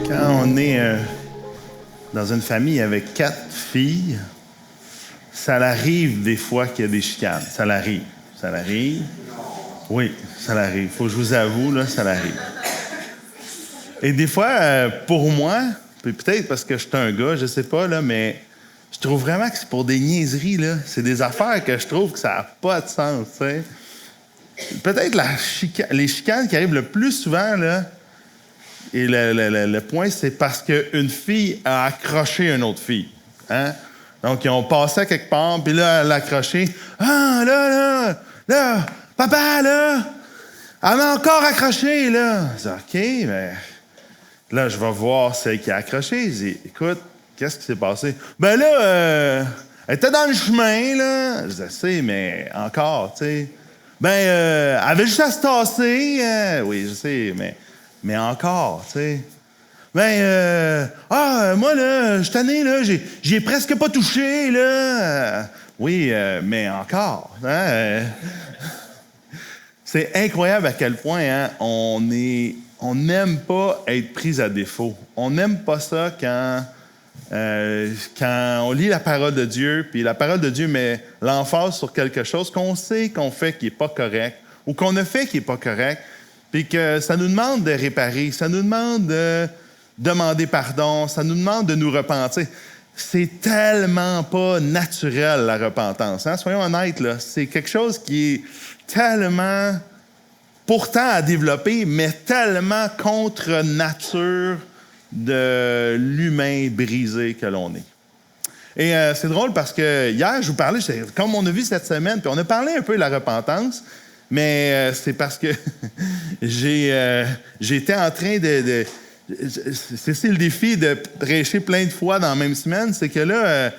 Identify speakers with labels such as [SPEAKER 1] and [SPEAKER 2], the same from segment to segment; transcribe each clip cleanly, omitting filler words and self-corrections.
[SPEAKER 1] Quand on est dans une famille avec 4 filles, ça arrive des fois qu'il y a des chicanes. Ça l'arrive. Ça l'arrive. Oui, ça l'arrive. Faut que je vous avoue, là, ça l'arrive. Et des fois, pour moi, puis peut-être parce que je suis un gars, je sais pas, là, mais je trouve vraiment que c'est pour des niaiseries, là. C'est des affaires que je trouve que ça n'a pas de sens, tu sais. Peut-être les chicanes qui arrivent le plus souvent, là, et le point, c'est parce qu'une fille a accroché une autre fille. Hein? Donc, ils ont passé à quelque part, puis là, elle a accroché. « Ah, là, papa, là, elle m'a encore accroché, là. » Je dis « OK, mais là, je vais voir celle qui a accroché. » Je dis « Écoute, qu'est-ce qui s'est passé? » « Ben là, elle était dans le chemin, là. » Je dis « sais, mais encore, tu sais. » « Ben, elle avait juste à se tasser. Oui, je sais, mais encore, tu sais. « Ben, moi, là, je suis tanné, là, j'ai presque pas touché, là. Oui, mais encore. Hein? C'est incroyable à quel point hein, on n'aime pas être pris à défaut. On n'aime pas ça quand on lit la parole de Dieu, puis la parole de Dieu met l'emphase sur quelque chose qu'on sait qu'on fait qui n'est pas correct, ou qu'on a fait qui n'est pas correct, puis que ça nous demande de réparer, ça nous demande de demander pardon, ça nous demande de nous repentir. C'est tellement pas naturel, la repentance. Hein? Soyons honnêtes, là. C'est quelque chose qui est tellement pourtant à développer, mais tellement contre nature de l'humain brisé que l'on est. Et c'est drôle parce que hier, je vous parlais, comme on a vu cette semaine, puis on a parlé un peu de la repentance, mais c'est parce que j'étais en train de c'est le défi de prêcher plein de fois dans la même semaine, c'est que là,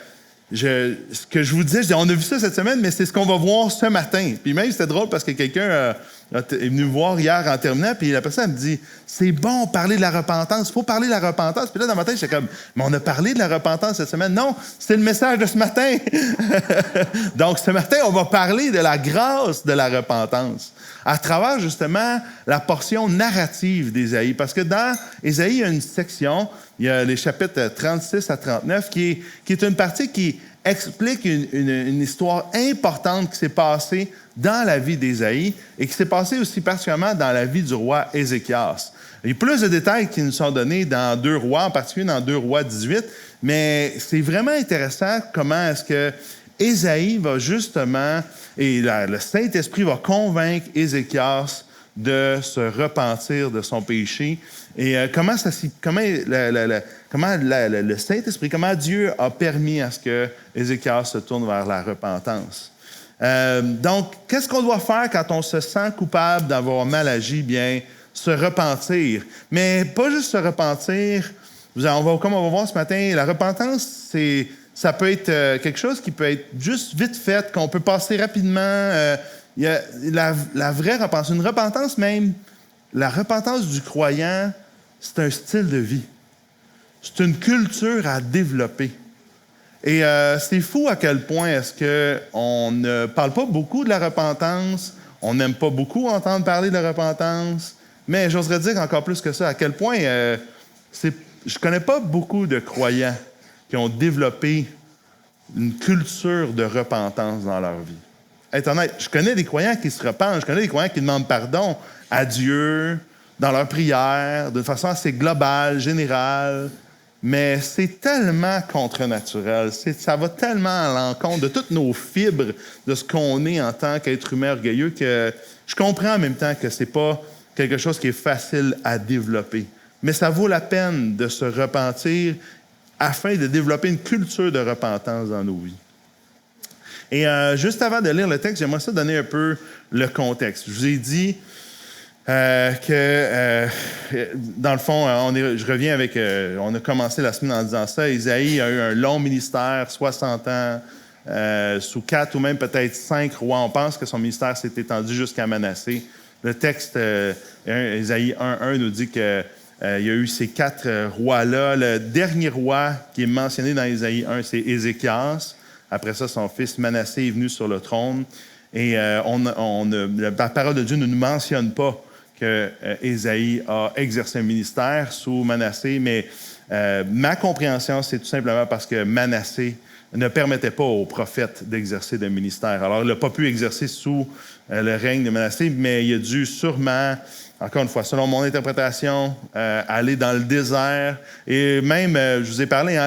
[SPEAKER 1] ce que je vous disais, on a vu ça cette semaine, mais c'est ce qu'on va voir ce matin. Puis même, c'était drôle parce que quelqu'un est venu me voir hier en terminant, puis la personne me dit « C'est bon, parler de la repentance, il faut parler de la repentance. » Puis là, dans ma tête, j'étais comme « Mais on a parlé de la repentance cette semaine. » Non, c'est le message de ce matin. Donc, ce matin, on va parler de la grâce de la repentance à travers, justement, la portion narrative d'Ésaïe. Parce que dans Ésaïe, il y a une section, il y a les chapitres 36 à 39, qui est une partie qui explique une histoire importante qui s'est passée dans la vie d'Ésaïe et qui s'est passée aussi particulièrement dans la vie du roi Ézéchias. Il y a plus de détails qui nous sont donnés dans 2 Rois, en particulier dans 2 Rois 18, mais c'est vraiment intéressant comment est-ce que Ésaïe va justement, et le Saint-Esprit va convaincre Ézéchias de se repentir de son péché. Et comment le Saint-Esprit, comment Dieu a permis à ce que Ézéchias se tourne vers la repentance. Donc, qu'est-ce qu'on doit faire quand on se sent coupable d'avoir mal agi? Bien, se repentir. Mais pas juste se repentir. Comme on va voir ce matin, la repentance, ça peut être quelque chose qui peut être juste vite fait, qu'on peut passer rapidement. Il y a la vraie repentance. Une repentance même, la repentance du croyant, c'est un style de vie. C'est une culture à développer. Et c'est fou à quel point est-ce qu'on ne parle pas beaucoup de la repentance, on n'aime pas beaucoup entendre parler de la repentance, mais j'oserais dire encore plus que ça, à quel point je ne connais pas beaucoup de croyants qui ont développé une culture de repentance dans leur vie. Être honnête, je connais des croyants qui se repentent, je connais des croyants qui demandent pardon à Dieu dans leur prière, d'une façon assez globale, générale, mais c'est tellement contre-naturel, ça va tellement à l'encontre de toutes nos fibres, de ce qu'on est en tant qu'être humain orgueilleux, que je comprends en même temps que c'est pas quelque chose qui est facile à développer. Mais ça vaut la peine de se repentir afin de développer une culture de repentance dans nos vies. Et juste avant de lire le texte, j'aimerais ça donner un peu le contexte. Je vous ai dit que, dans le fond, je reviens avec... on a commencé la semaine en disant ça. Ésaïe a eu un long ministère, 60 ans, sous 4 ou même peut-être 5 rois. On pense que son ministère s'est étendu jusqu'à Manassé. Le texte, Ésaïe 1.1, nous dit que il y a eu ces 4 rois-là. Le dernier roi qui est mentionné dans Ésaïe 1, c'est Ézéchias. Après ça, son fils Manassé est venu sur le trône. Et la parole de Dieu ne nous mentionne pas que Ésaïe a exercé un ministère sous Manassé, mais ma compréhension, c'est tout simplement parce que Manassé ne permettait pas aux prophètes d'exercer de ministère. Alors, il n'a pas pu exercer sous le règne de Manassé, mais il a dû sûrement, encore une fois, selon mon interprétation, aller dans le désert. Et même, je vous ai parlé,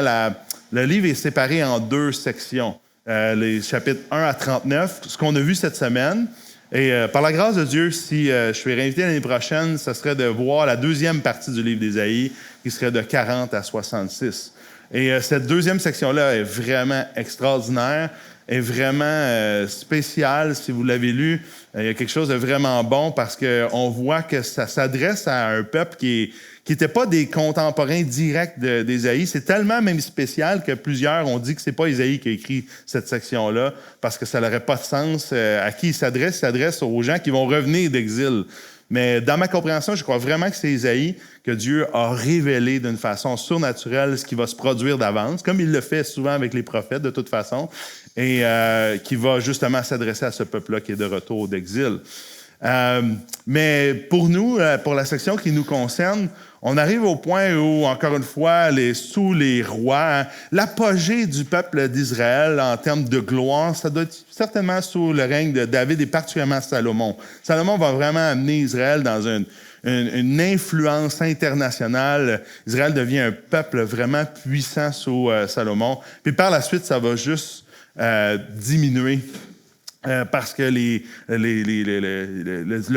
[SPEAKER 1] le livre est séparé en 2 sections. Les chapitres 1 à 39, ce qu'on a vu cette semaine. Et par la grâce de Dieu, si je suis réinvité l'année prochaine, ce serait de voir la 2e partie du livre d'Ésaïe, qui serait de 40 à 66. Et cette 2e section-là est vraiment extraordinaire, est vraiment spéciale. Si vous l'avez lu, il y a quelque chose de vraiment bon parce qu'on voit que ça s'adresse à un peuple qui n'était pas des contemporains directs d'Ésaïe. C'est tellement même spécial que plusieurs ont dit que c'est pas Ésaïe qui a écrit cette section-là parce que ça n'aurait pas de sens. À qui il s'adresse? Il s'adresse aux gens qui vont revenir d'exil. Mais dans ma compréhension, je crois vraiment que c'est Ésaïe que Dieu a révélé d'une façon surnaturelle ce qui va se produire d'avance, comme il le fait souvent avec les prophètes de toute façon, et qui va justement s'adresser à ce peuple-là qui est de retour d'exil. Mais pour nous, pour la section qui nous concerne, on arrive au point où, encore une fois, sous les rois, l'apogée du peuple d'Israël en termes de gloire, ça doit être certainement sous le règne de David et particulièrement Salomon. Salomon va vraiment amener Israël dans une influence internationale. Israël devient un peuple vraiment puissant sous Salomon. Puis par la suite, ça va juste diminuer. Parce que le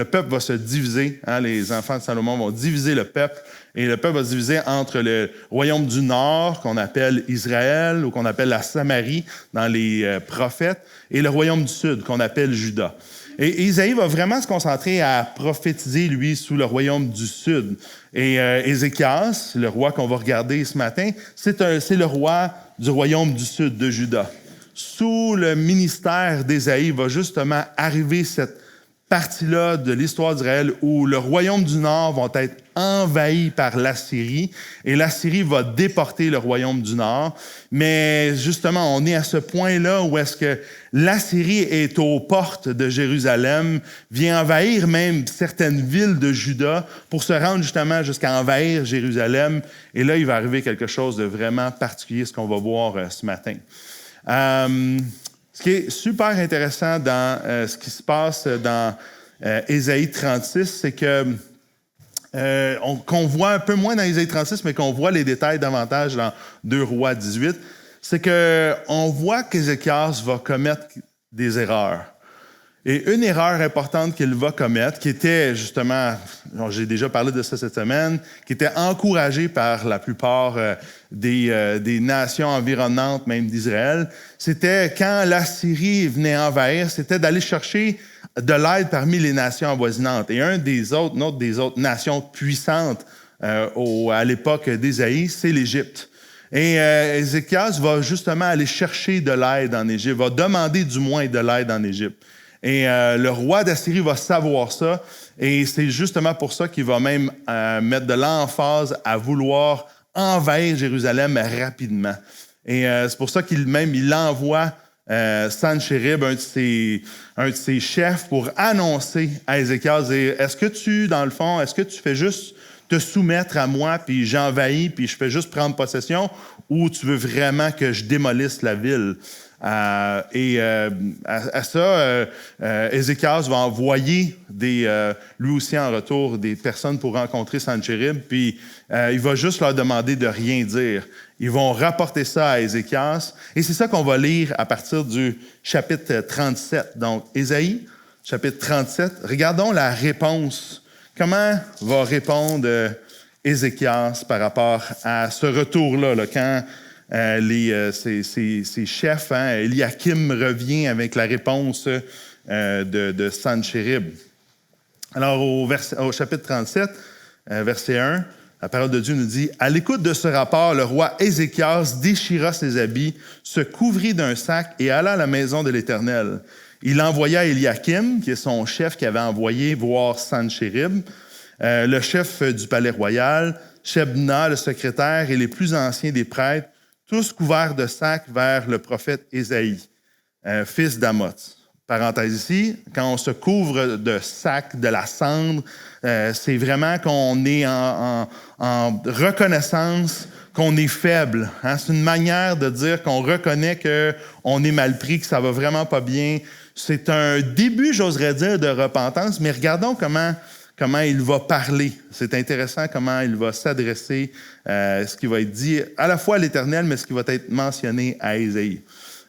[SPEAKER 1] peuple va se diviser. Hein, les enfants de Salomon vont diviser le peuple. Et le peuple va se diviser entre le royaume du Nord, qu'on appelle Israël, ou qu'on appelle la Samarie dans les prophètes, et le royaume du Sud, qu'on appelle Juda. Et Ésaïe va vraiment se concentrer à prophétiser, lui, sous le royaume du Sud. Et Ézéchias, le roi qu'on va regarder ce matin, c'est le roi du royaume du Sud, de Juda. Sous le ministère d'Ésaïe va justement arriver cette partie-là de l'histoire d'Israël où le royaume du Nord va être envahi par l'Assyrie et l'Assyrie va déporter le royaume du Nord. Mais justement, on est à ce point-là où est-ce que l'Assyrie est aux portes de Jérusalem, vient envahir même certaines villes de Juda pour se rendre justement jusqu'à envahir Jérusalem. Et là, il va arriver quelque chose de vraiment particulier, ce qu'on va voir ce matin. Ce qui est super intéressant dans ce qui se passe dans Ésaïe 36, c'est que qu'on voit un peu moins dans Ésaïe 36, mais qu'on voit les détails davantage dans 2 Rois 18, c'est qu'on voit qu'Ézéchias va commettre des erreurs. Et une erreur importante qu'il va commettre, qui était justement, j'ai déjà parlé de ça cette semaine, qui était encouragée par la plupart des nations environnantes, même d'Israël, c'était quand l'Assyrie venait envahir, c'était d'aller chercher de l'aide parmi les nations avoisinantes. Et une des autres nations puissantes à l'époque d'Ésaïe, c'est l'Égypte. Et Ézéchias va justement aller chercher de l'aide en Égypte, va demander du moins de l'aide en Égypte. Et le roi d'Assyrie va savoir ça, et c'est justement pour ça qu'il va même mettre de l'emphase à vouloir envahir Jérusalem rapidement. Et c'est pour ça qu'il envoie Sanchérib, un de ses chefs, pour annoncer à Ézéchias, est-ce que tu fais juste te soumettre à moi, puis j'envahis, puis je fais juste prendre possession, ou tu veux vraiment que je démolisse la ville? À ça, Ézéchias va envoyer lui aussi en retour des personnes pour rencontrer Sanchérib, puis il va juste leur demander de rien dire. Ils vont rapporter ça à Ézéchias, et c'est ça qu'on va lire à partir du chapitre 37. Donc, Ésaïe, chapitre 37, regardons la réponse. Comment va répondre Ézéchias par rapport à ce retour-là, quand ses chefs, Eliakim revient avec la réponse de Sanchérib. Alors, au chapitre 37, verset 1, la parole de Dieu nous dit « À l'écoute de ce rapport, le roi Ézéchias déchira ses habits, se couvrit d'un sac et alla à la maison de l'Éternel. Il envoya Eliakim, qui est son chef qui avait envoyé voir Sanchérib, le chef du palais royal, Shebna, le secrétaire, et les plus anciens des prêtres, tous couverts de sacs vers le prophète Ésaïe, fils d'Amoz. parenthèse ici, quand on se couvre de sac, de la cendre, c'est vraiment qu'on est en reconnaissance qu'on est faible. Hein? C'est une manière de dire qu'on reconnaît qu'on est mal pris, que ça va vraiment pas bien. C'est un début, j'oserais dire, de repentance, mais regardons comment il va parler. C'est intéressant comment il va s'adresser, ce qui va être dit à la fois à l'Éternel, mais ce qui va être mentionné à Ésaïe.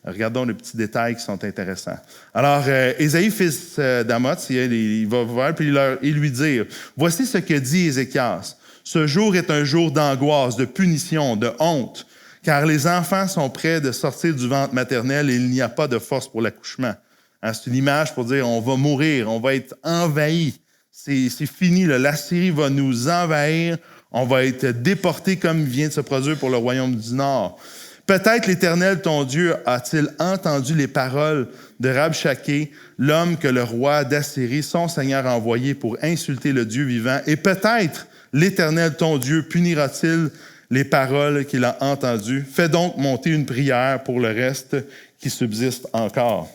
[SPEAKER 1] Regardons les petits détails qui sont intéressants. Alors, Ésaïe, fils d'Amoz, il va voir puis il lui dit « Voici ce que dit Ézéchias. Ce jour est un jour d'angoisse, de punition, de honte, car les enfants sont prêts de sortir du ventre maternel et il n'y a pas de force pour l'accouchement. Hein, » c'est une image pour dire on va mourir, on va être envahi. C'est fini, là. L'Assyrie va nous envahir, on va être déporté comme il vient de se produire pour le royaume du Nord. Peut-être l'Éternel, ton Dieu, a-t-il entendu les paroles de Rabshaké, l'homme que le roi d'Assyrie, son Seigneur, a envoyé pour insulter le Dieu vivant. Et peut-être l'Éternel, ton Dieu, punira-t-il les paroles qu'il a entendues. Fais donc monter une prière pour le reste qui subsiste encore.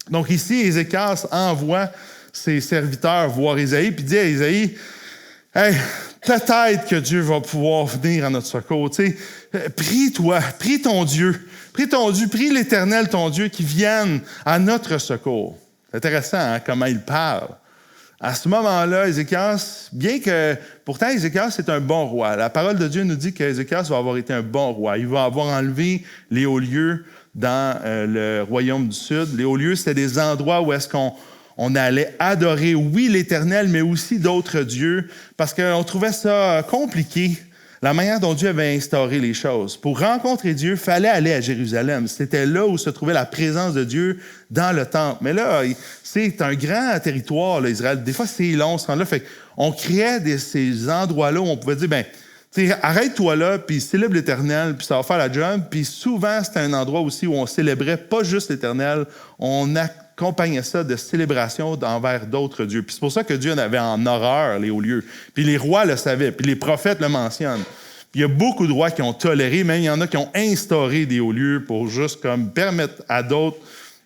[SPEAKER 1] Donc ici, Ézéchias envoie ses serviteurs voir Ésaïe, puis dit à Ésaïe, « Hey, peut-être que Dieu va pouvoir venir à notre secours. Tu sais, prie-toi, prie ton Dieu, prie l'Éternel, ton Dieu, qui vienne à notre secours. » C'est intéressant hein, comment il parle. À ce moment-là, Ézéchias, bien que, pourtant Ézéchias est un bon roi. La parole de Dieu nous dit qu'Ézéchias va avoir été un bon roi. Il va avoir enlevé les hauts lieux dans le royaume du Sud. Les hauts lieux, c'était des endroits où est-ce qu'on allait adorer, oui, l'Éternel, mais aussi d'autres dieux, parce qu'on trouvait ça compliqué, la manière dont Dieu avait instauré les choses. Pour rencontrer Dieu, il fallait aller à Jérusalem. C'était là où se trouvait la présence de Dieu dans le temple. Mais là, c'est un grand territoire, là, Israël. Des fois, c'est long, ce rendre-là. Fait qu'on créait ces endroits-là où on pouvait dire, arrête-toi là, puis célèbre l'Éternel, puis ça va faire la job. Puis souvent, c'était un endroit aussi où on célébrait pas juste l'Éternel, on accompagnait ça de célébrations envers d'autres dieux. Puis c'est pour ça que Dieu en avait en horreur les hauts lieux. Puis les rois le savaient, puis les prophètes le mentionnent. Puis il y a beaucoup de rois qui ont toléré, même il y en a qui ont instauré des hauts lieux pour juste comme permettre à d'autres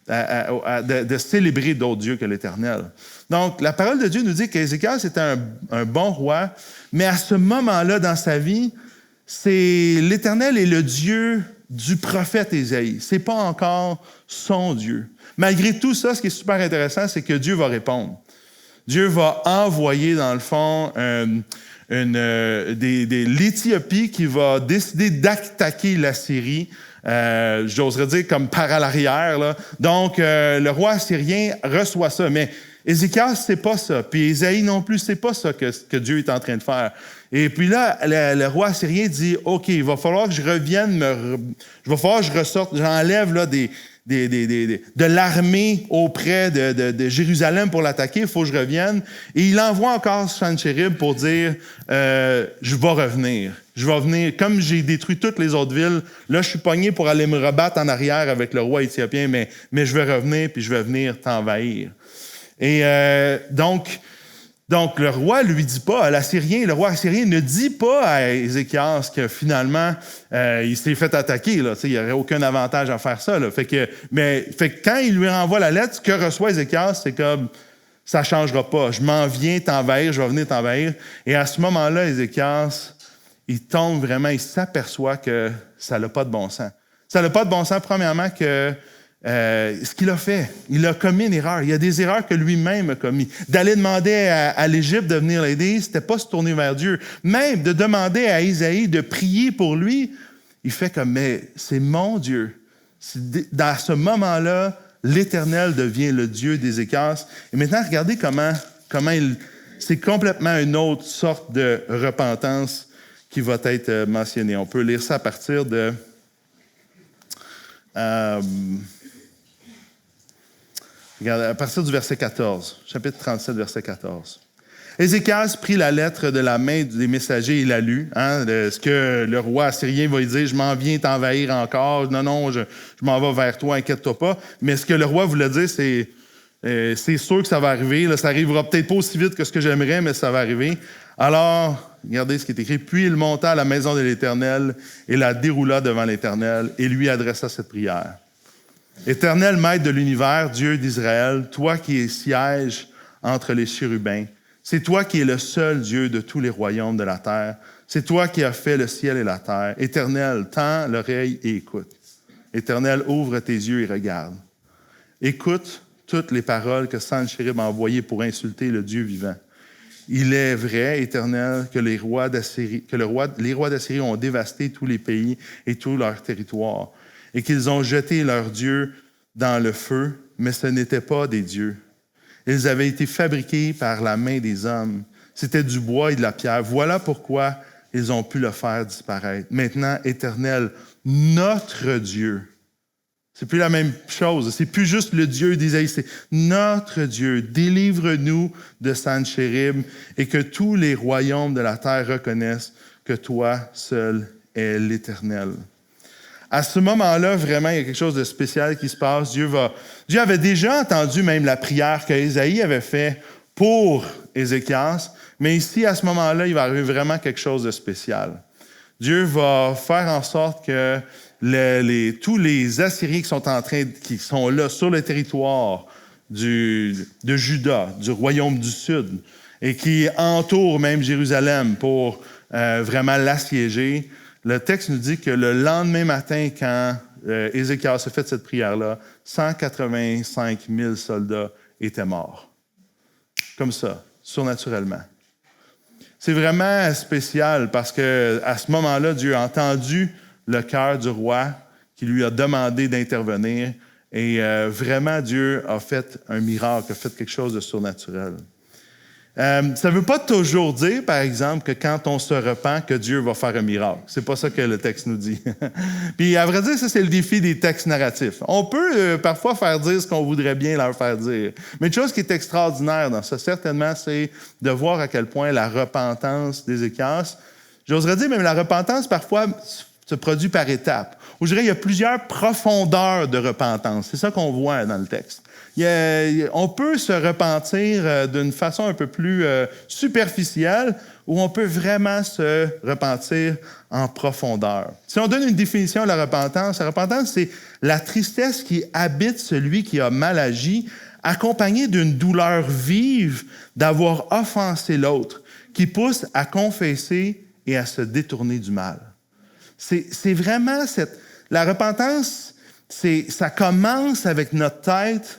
[SPEAKER 1] de célébrer d'autres dieux que l'Éternel. Donc, la parole de Dieu nous dit qu'Ézéchias était un bon roi, mais à ce moment-là dans sa vie, c'est l'Éternel est le Dieu du prophète Ésaïe. Ce n'est pas encore son Dieu. Malgré tout ça, ce qui est super intéressant, c'est que Dieu va répondre. Dieu va envoyer, dans le fond, l'Éthiopie qui va décider d'attaquer la Syrie. J'oserais dire comme par à l'arrière. Là. Donc, le roi assyrien reçoit ça. Mais Ézéchias, c'est pas ça. Puis Ésaïe non plus, c'est pas ça que Dieu est en train de faire. Et puis là, le roi assyrien dit, « OK, il va falloir que je revienne, il va falloir que je ressorte, j'enlève là, de l'armée auprès de Jérusalem pour l'attaquer, il faut que je revienne. » Et il envoie encore Sanchérib pour dire, « Je vais revenir. Je vais venir. Comme j'ai détruit toutes les autres villes, là, je suis pogné pour aller me rebattre en arrière avec le roi éthiopien, mais je vais revenir, puis je vais venir t'envahir. » Et donc, le roi lui dit pas, le roi assyrien ne dit pas à Ézéchias que finalement, il s'est fait attaquer. Là, il n'y aurait aucun avantage à faire ça. Là. Fait que quand il lui renvoie la lettre, ce que reçoit Ézéchias, c'est comme, ça ne changera pas. Je m'en viens t'envahir, je vais venir t'envahir. Et à ce moment-là, Ézéchias, il tombe vraiment, il s'aperçoit que ça n'a pas de bon sens. Ça n'a pas de bon sens, premièrement, que ce qu'il a fait, il a commis une erreur. Il y a des erreurs que lui-même a commis. D'aller demander à l'Égypte de venir l'aider, c'était pas se tourner vers Dieu. Même de demander à Isaïe de prier pour lui, il fait comme, mais c'est mon Dieu. Dans ce moment-là, l'Éternel devient le Dieu d'Ézéchias. Et maintenant, regardez comment c'est complètement une autre sorte de repentance qui va être mentionnée. On peut lire ça à partir de... Regardez, à partir du verset 14, chapitre 37, verset 14. Ézéchias prit la lettre de la main des messagers et la lut. Hein, ce que le roi assyrien va lui dire, « Je m'en viens t'envahir encore. Non, je m'en vais vers toi, inquiète-toi pas. » Mais ce que le roi voulait dire, c'est sûr que ça va arriver. Là, ça arrivera peut-être pas aussi vite que ce que j'aimerais, mais ça va arriver. Alors, regardez ce qui est écrit. « Puis il monta à la maison de l'Éternel et la déroula devant l'Éternel et lui adressa cette prière. » Éternel Maître de l'univers, Dieu d'Israël, toi qui sièges entre les chérubins, c'est toi qui es le seul Dieu de tous les royaumes de la terre. C'est toi qui as fait le ciel et la terre. Éternel, tends l'oreille et écoute. Éternel, ouvre tes yeux et regarde. Écoute toutes les paroles que Sennachérib a envoyées pour insulter le Dieu vivant. Il est vrai, Éternel, que les rois d'Assyrie ont dévasté tous les pays et tout leur territoire, et qu'ils ont jeté leurs dieux dans le feu, mais ce n'étaient pas des dieux. Ils avaient été fabriqués par la main des hommes. C'était du bois et de la pierre. Voilà pourquoi ils ont pu le faire disparaître. Maintenant, Éternel, notre Dieu. C'est plus la même chose. C'est plus juste le Dieu d'Isaïe. C'est notre Dieu. Délivre-nous de Sennachérib et que tous les royaumes de la terre reconnaissent que toi seul es l'Éternel. À ce moment-là, vraiment, il y a quelque chose de spécial qui se passe. Dieu avait déjà entendu même la prière qu'Ésaïe avait faite pour Ézéchias, mais ici, à ce moment-là, il va arriver vraiment quelque chose de spécial. Dieu va faire en sorte que tous les Assyriens qui sont là sur le territoire de Juda, du royaume du Sud, et qui entourent même Jérusalem pour vraiment l'assiéger, le texte nous dit que le lendemain matin, quand Ézéchias a fait cette prière-là, 185 000 soldats étaient morts. Comme ça, surnaturellement. C'est vraiment spécial parce qu'à ce moment-là, Dieu a entendu le cœur du roi qui lui a demandé d'intervenir et vraiment, Dieu a fait un miracle, a fait quelque chose de surnaturel. Ça ne veut pas toujours dire, par exemple, que quand on se repent, que Dieu va faire un miracle. C'est pas ça que le texte nous dit. Puis, à vrai dire, ça, c'est le défi des textes narratifs. On peut parfois faire dire ce qu'on voudrait bien leur faire dire. Mais une chose qui est extraordinaire dans ça, certainement, c'est de voir à quel point la repentance d'Ézéchias, j'oserais dire même la repentance, parfois, se produit par étapes. Ou je dirais, il y a plusieurs profondeurs de repentance. C'est ça qu'on voit dans le texte. On peut se repentir d'une façon un peu plus superficielle ou on peut vraiment se repentir en profondeur. Si on donne une définition de la repentance, c'est la tristesse qui habite celui qui a mal agi, accompagnée d'une douleur vive d'avoir offensé l'autre, qui pousse à confesser et à se détourner du mal. C'est vraiment la repentance, ça commence avec notre tête,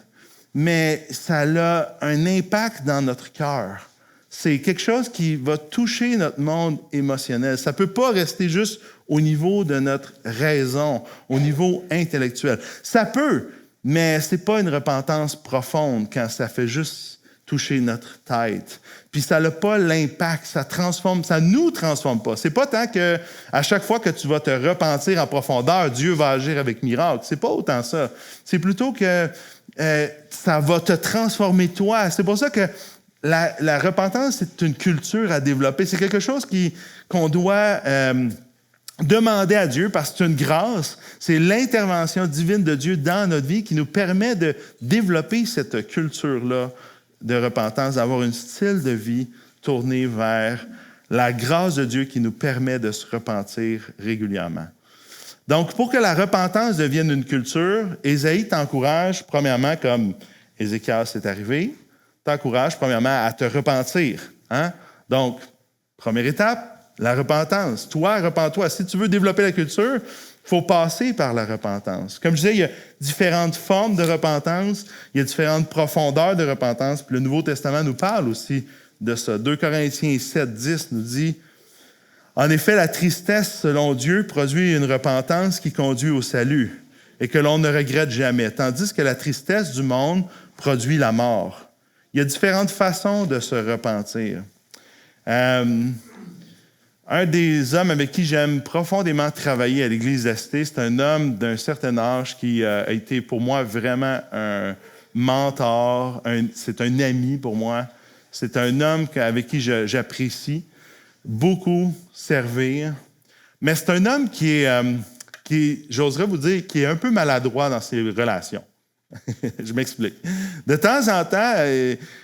[SPEAKER 1] mais ça a un impact dans notre cœur. C'est quelque chose qui va toucher notre monde émotionnel. Ça ne peut pas rester juste au niveau de notre raison, au niveau intellectuel. Ça peut, mais ce n'est pas une repentance profonde quand ça fait juste toucher notre tête. Puis ça n'a pas l'impact, ça nous transforme pas. C'est pas tant que à chaque fois que tu vas te repentir en profondeur, Dieu va agir avec miracle. C'est pas autant ça. C'est plutôt que ça va te transformer toi. C'est pour ça que la repentance, c'est une culture à développer. C'est quelque chose qu'on doit demander à Dieu parce que c'est une grâce. C'est l'intervention divine de Dieu dans notre vie qui nous permet de développer cette culture-là de repentance, d'avoir un style de vie tourné vers la grâce de Dieu qui nous permet de se repentir régulièrement. Donc, pour que la repentance devienne une culture, Ésaïe t'encourage, premièrement, comme Ézéchias est arrivé, t'encourage, premièrement, à te repentir. Hein? Donc, première étape, la repentance. Toi, repens-toi. Si tu veux développer la culture, il faut passer par la repentance. Comme je disais, il y a différentes formes de repentance, il y a différentes profondeurs de repentance, puis le Nouveau Testament nous parle aussi de ça. 2 Corinthiens 7, 10 nous dit « En effet, la tristesse, selon Dieu, produit une repentance qui conduit au salut et que l'on ne regrette jamais, tandis que la tristesse du monde produit la mort. » Il y a différentes façons de se repentir. Un des hommes avec qui j'aime profondément travailler à l'Église d'Asti, c'est un homme d'un certain âge qui a été pour moi vraiment un mentor, c'est un ami pour moi. C'est un homme avec qui j'apprécie beaucoup servir. Mais c'est un homme qui est, j'oserais vous dire, qui est un peu maladroit dans ses relations. Je m'explique. De temps en temps,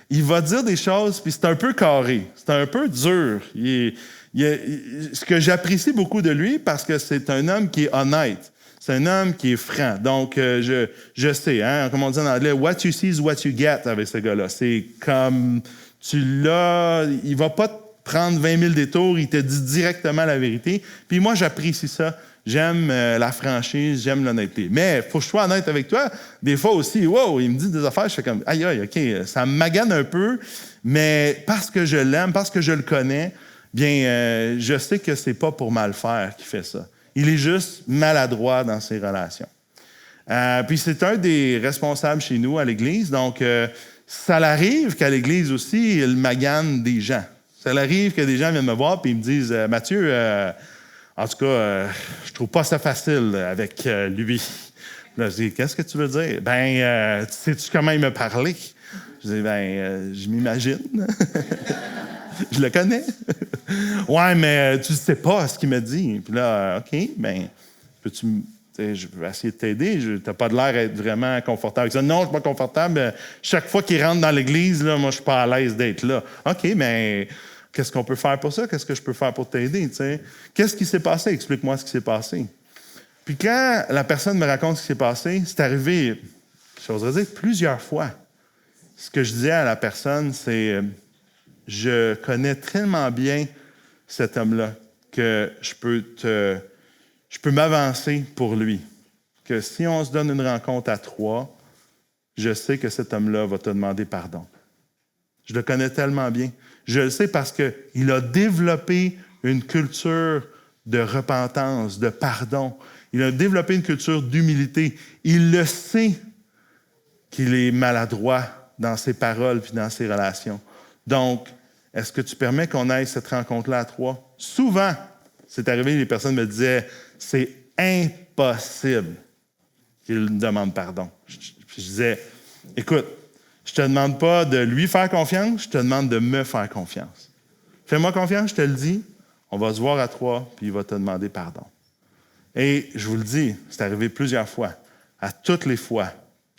[SPEAKER 1] il va dire des choses, puis c'est un peu carré, c'est un peu dur. Ce que j'apprécie beaucoup de lui, parce que c'est un homme qui est honnête. C'est un homme qui est franc. Donc, je sais, hein, comme on dit en anglais, what you see is what you get avec ce gars-là. C'est comme tu l'as, il va pas te prendre 20 000 détours, il te dit directement la vérité. Puis moi, j'apprécie ça. J'aime la franchise, j'aime l'honnêteté. Mais il faut que je sois honnête avec toi. Des fois aussi, wow, il me dit des affaires, je fais comme, aïe, aïe, OK, ça me magane un peu, mais parce que je l'aime, parce que je le connais, bien, je sais que c'est pas pour mal faire qu'il fait ça. Il est juste maladroit dans ses relations. Puis c'est un des responsables chez nous à l'Église, donc ça arrive qu'à l'Église aussi, il magane des gens. Ça arrive que des gens viennent me voir et ils me disent « Mathieu, en tout cas, je trouve pas ça facile avec lui. » Là, je dis « Qu'est-ce que tu veux dire? » « Ben, sais-tu comment il me parlait? » Je dis « Ben, je m'imagine. » Je le connais. Ouais, mais tu ne sais pas ce qu'il me dit. Puis là, OK, bien, je vais essayer de t'aider. Tu n'as pas de l'air d'être vraiment confortable avec ça. Non, je ne suis pas confortable. Chaque fois qu'il rentre dans l'église, là, moi, je ne suis pas à l'aise d'être là. OK, mais qu'est-ce qu'on peut faire pour ça? Qu'est-ce que je peux faire pour t'aider? T'sais? Qu'est-ce qui s'est passé? Explique-moi ce qui s'est passé. Puis quand la personne me raconte ce qui s'est passé, c'est arrivé, j'oserais dire, plusieurs fois. Ce que je disais à la personne, c'est... Je connais tellement bien cet homme-là que je peux m'avancer pour lui. Que si on se donne une rencontre à 3, je sais que cet homme-là va te demander pardon. Je le connais tellement bien. Je le sais parce qu'il a développé une culture de repentance, de pardon. Il a développé une culture d'humilité. Il le sait qu'il est maladroit dans ses paroles et dans ses relations. Donc, est-ce que tu permets qu'on aille cette rencontre-là à 3? Souvent, c'est arrivé, les personnes me disaient, c'est impossible qu'il me demande pardon. Je disais, écoute, je te demande pas de lui faire confiance, je te demande de me faire confiance. Fais-moi confiance, je te le dis, on va se voir à 3, puis il va te demander pardon. Et je vous le dis, c'est arrivé plusieurs fois. À toutes les fois,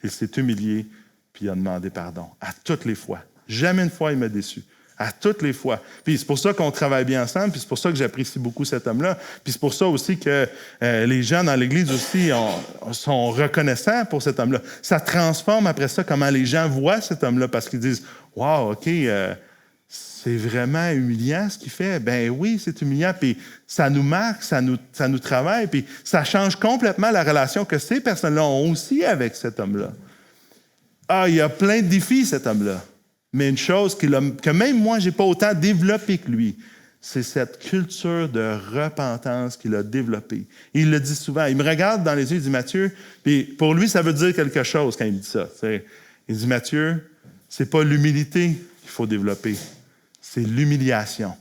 [SPEAKER 1] il s'est humilié, puis il a demandé pardon. À toutes les fois. Jamais une fois il m'a déçu. À toutes les fois. Puis c'est pour ça qu'on travaille bien ensemble, puis c'est pour ça que j'apprécie beaucoup cet homme-là. Puis c'est pour ça aussi que les gens dans l'Église aussi sont reconnaissants pour cet homme-là. Ça transforme après ça comment les gens voient cet homme-là, parce qu'ils disent « Wow, OK, c'est vraiment humiliant ce qu'il fait. » Ben oui, c'est humiliant, puis ça nous marque, ça nous travaille, puis ça change complètement la relation que ces personnes-là ont aussi avec cet homme-là. Ah, il y a plein de défis, cet homme-là. Mais une chose que même moi, je n'ai pas autant développé que lui, c'est cette culture de repentance qu'il a développée. Il le dit souvent. Il me regarde dans les yeux, il dit « Mathieu », puis pour lui, ça veut dire quelque chose quand il me dit ça. Il dit « Mathieu, c'est pas l'humilité qu'il faut développer, c'est l'humiliation. »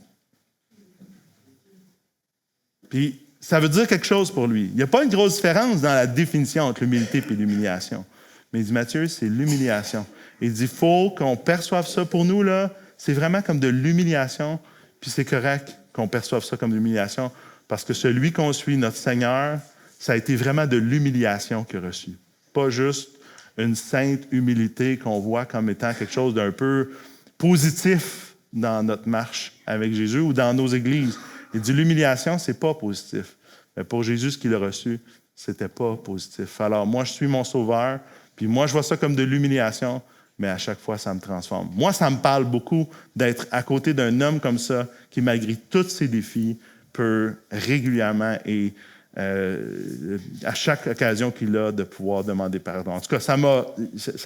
[SPEAKER 1] Puis ça veut dire quelque chose pour lui. Il n'y a pas une grosse différence dans la définition entre l'humilité et l'humiliation. Mais il dit « Mathieu, c'est l'humiliation. » Il dit, il faut qu'on perçoive ça. Pour nous, là, c'est vraiment comme de l'humiliation, puis c'est correct qu'on perçoive ça comme de l'humiliation, parce que celui qu'on suit, notre Seigneur, ça a été vraiment de l'humiliation qu'il a reçu. Pas juste une sainte humilité qu'on voit comme étant quelque chose d'un peu positif dans notre marche avec Jésus ou dans nos églises. Il dit, l'humiliation, c'est pas positif. Mais pour Jésus, ce qu'il a reçu, c'était pas positif. Alors, moi, je suis mon Sauveur, puis moi, je vois ça comme de l'humiliation, mais à chaque fois, ça me transforme. Moi, ça me parle beaucoup d'être à côté d'un homme comme ça, qui, malgré tous ses défis, peut régulièrement et à chaque occasion qu'il a de pouvoir demander pardon. En tout cas, ça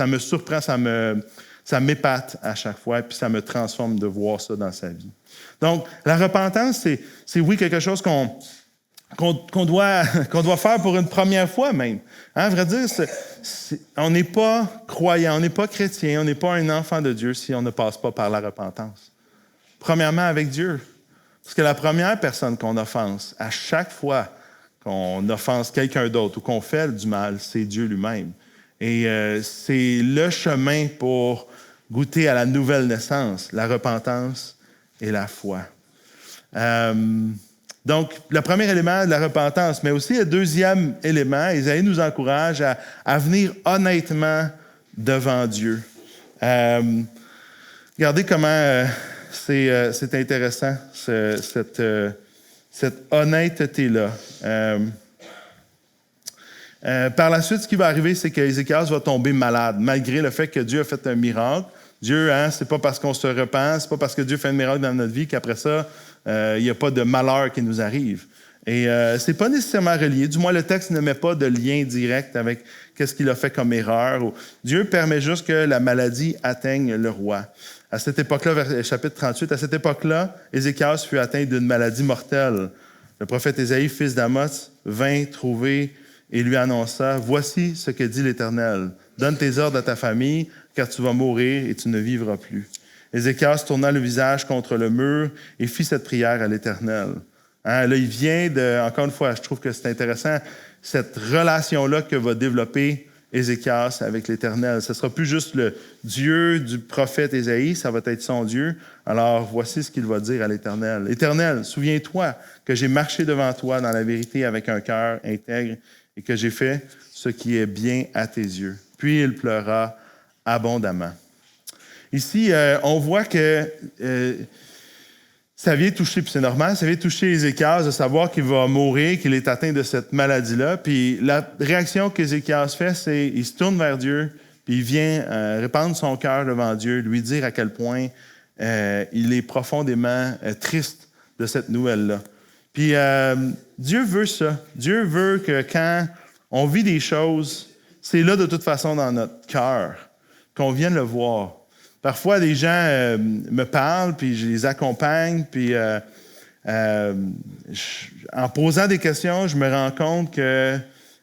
[SPEAKER 1] me surprend, ça m'épate à chaque fois, puis ça me transforme de voir ça dans sa vie. Donc, la repentance, c'est oui, quelque chose qu'on doit faire pour une première fois même. Hein, à vrai dire, on n'est pas croyant, on n'est pas chrétien, on n'est pas un enfant de Dieu si on ne passe pas par la repentance. Premièrement, avec Dieu. Parce que la première personne qu'on offense, à chaque fois qu'on offense quelqu'un d'autre ou qu'on fait du mal, c'est Dieu lui-même. Et c'est le chemin pour goûter à la nouvelle naissance, la repentance et la foi. Donc, le premier élément de la repentance, mais aussi le deuxième élément, Ésaïe nous encourage à venir honnêtement devant Dieu. Regardez comment c'est intéressant, cette honnêteté-là. Par la suite, ce qui va arriver, c'est qu'Ézéchias va tomber malade, malgré le fait que Dieu a fait un miracle. Dieu, c'est pas parce qu'on se repent, c'est pas parce que Dieu fait un miracle dans notre vie qu'après ça, il n'y a pas de malheur qui nous arrive. Et c'est pas nécessairement relié. Du moins, le texte ne met pas de lien direct avec qu'est-ce qu'il a fait comme erreur. Dieu permet juste que la maladie atteigne le roi. À cette époque-là, chapitre 38, à cette époque-là, Ézéchias fut atteint d'une maladie mortelle. Le prophète Ésaïe, fils d'Amos, vint trouver et lui annonça, « Voici ce que dit l'Éternel. Donne tes ordres à ta famille, car tu vas mourir et tu ne vivras plus. » Ézéchias tourna le visage contre le mur et fit cette prière à l'Éternel. Là, il vient de, encore une fois, je trouve que c'est intéressant, cette relation-là que va développer Ézéchias avec l'Éternel. Ce ne sera plus juste le Dieu du prophète Ésaïe, ça va être son Dieu. Alors, voici ce qu'il va dire à l'Éternel. « Éternel, souviens-toi que j'ai marché devant toi dans la vérité avec un cœur intègre et que j'ai fait ce qui est bien à tes yeux. » Puis il pleura abondamment. Ici, on voit que ça vient toucher, puis c'est normal, ça vient toucher Ézéchias de savoir qu'il va mourir, qu'il est atteint de cette maladie-là. Puis la réaction qu'Ézéchias fait, c'est qu'il se tourne vers Dieu, puis il vient répandre son cœur devant Dieu, lui dire à quel point il est profondément triste de cette nouvelle-là. Puis Dieu veut ça. Dieu veut que quand on vit des choses, c'est là de toute façon dans notre cœur qu'on vienne le voir. Parfois, des gens me parlent, puis je les accompagne, puis en posant des questions, je me rends compte que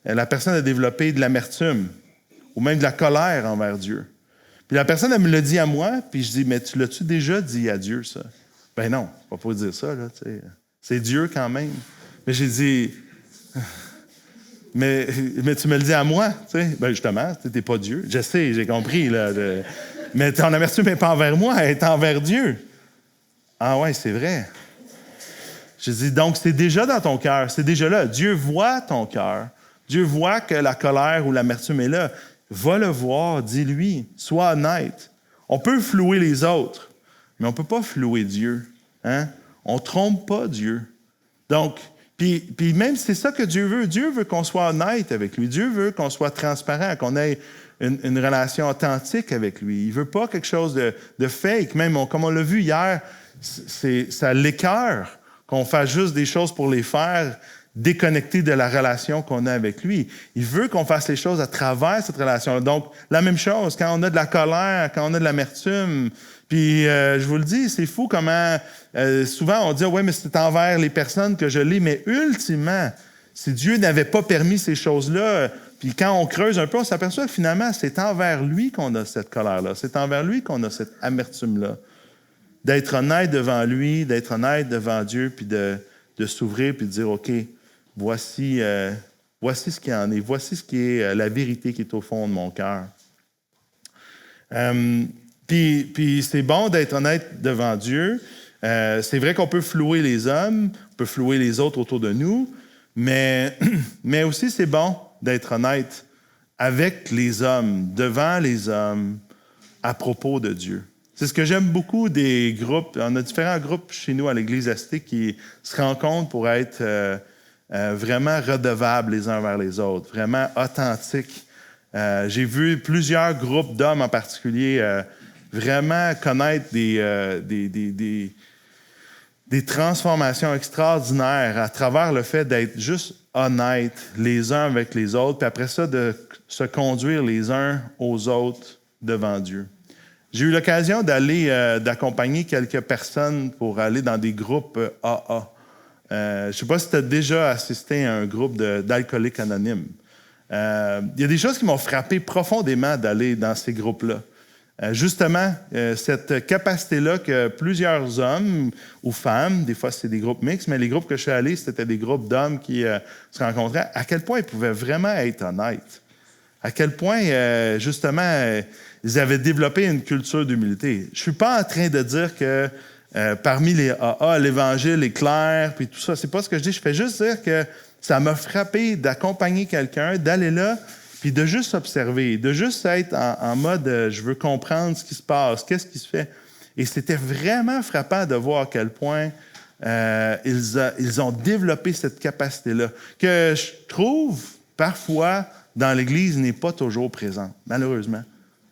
[SPEAKER 1] la personne a développé de l'amertume ou même de la colère envers Dieu. Puis la personne, elle me le dit à moi, puis je dis, mais tu l'as-tu déjà dit à Dieu, ça? Ben non, on va pas dire ça, là, tu sais. C'est Dieu quand même. Mais j'ai dit, mais tu me le dis à moi, tu sais. Ben justement, tu n'es pas Dieu. Je sais, j'ai compris, là. Mais ton amertume n'est pas envers moi, elle est envers Dieu. Ah ouais, c'est vrai. Je dis, donc c'est déjà dans ton cœur, c'est déjà là. Dieu voit ton cœur. Dieu voit que la colère ou l'amertume est là. Va le voir, dis-lui, sois honnête. On peut flouer les autres, mais on ne peut pas flouer Dieu. Hein? On ne trompe pas Dieu. Donc, puis même c'est ça que Dieu veut. Dieu veut qu'on soit honnête avec lui. Dieu veut qu'on soit transparent, qu'on ait une relation authentique avec lui. Il ne veut pas quelque chose de fake. Même, comme on l'a vu hier, ça l'écœure qu'on fasse juste des choses pour les faire, déconnecté de la relation qu'on a avec lui. Il veut qu'on fasse les choses à travers cette relation. Donc, la même chose, quand on a de la colère, quand on a de l'amertume, puis je vous le dis, c'est fou comment souvent on dit « Oui, mais c'est envers les personnes que je l'ai », mais ultimement, si Dieu n'avait pas permis ces choses-là, puis quand on creuse un peu, on s'aperçoit que finalement, c'est envers lui qu'on a cette colère-là, c'est envers lui qu'on a cette amertume-là. D'être honnête devant lui, d'être honnête devant Dieu, puis de s'ouvrir, puis de dire « OK, voici ce qu'il en est, voici ce qui est la vérité qui est au fond de mon cœur. » Puis c'est bon d'être honnête devant Dieu. C'est vrai qu'on peut flouer les hommes, on peut flouer les autres autour de nous, mais aussi c'est bon d'être honnête avec les hommes, devant les hommes, à propos de Dieu. C'est ce que j'aime beaucoup des groupes. On a différents groupes chez nous à l'Église Astique qui se rencontrent pour être vraiment redevables les uns vers les autres, vraiment authentiques. J'ai vu plusieurs groupes d'hommes en particulier vraiment connaître des transformations extraordinaires à travers le fait d'être juste honnêtes les uns avec les autres, puis après ça, de se conduire les uns aux autres devant Dieu. J'ai eu l'occasion d'accompagner quelques personnes pour aller dans des groupes AA. Je ne sais pas si tu as déjà assisté à un groupe d'alcooliques anonymes. Il y a des choses qui m'ont frappé profondément d'aller dans ces groupes-là. Justement, cette capacité-là que plusieurs hommes ou femmes, des fois c'est des groupes mixtes, mais les groupes que je suis allé, c'était des groupes d'hommes qui se rencontraient, à quel point ils pouvaient vraiment être honnêtes. À quel point, justement, ils avaient développé une culture d'humilité. Je ne suis pas en train de dire que parmi les AA, l'Évangile est clair, puis tout ça, c'est pas ce que je dis. Je fais juste dire que ça m'a frappé d'accompagner quelqu'un, d'aller là, puis de juste observer, de juste être en mode je veux comprendre ce qui se passe, qu'est-ce qui se fait. Et c'était vraiment frappant de voir à quel point ils ont développé cette capacité-là, que je trouve parfois, dans l'Église, n'est pas toujours présente, malheureusement.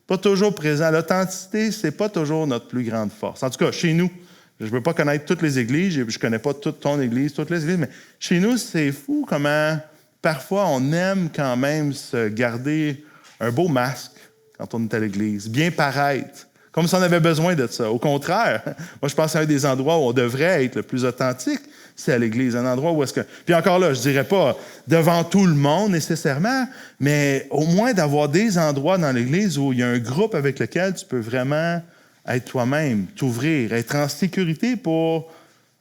[SPEAKER 1] Pas toujours présent. L'authenticité, c'est pas toujours notre plus grande force. En tout cas, chez nous, je ne veux pas connaître toutes les églises, je ne connais pas toute ton église, toutes les églises, mais chez nous, c'est fou comment, parfois, on aime quand même se garder un beau masque quand on est à l'église, bien paraître, comme si on avait besoin de ça. Au contraire, moi, je pense à un des endroits où on devrait être le plus authentique, c'est à l'église, un endroit où est-ce que... Puis encore là, je dirais pas devant tout le monde nécessairement, mais au moins d'avoir des endroits dans l'église où il y a un groupe avec lequel tu peux vraiment être toi-même, t'ouvrir, être en sécurité pour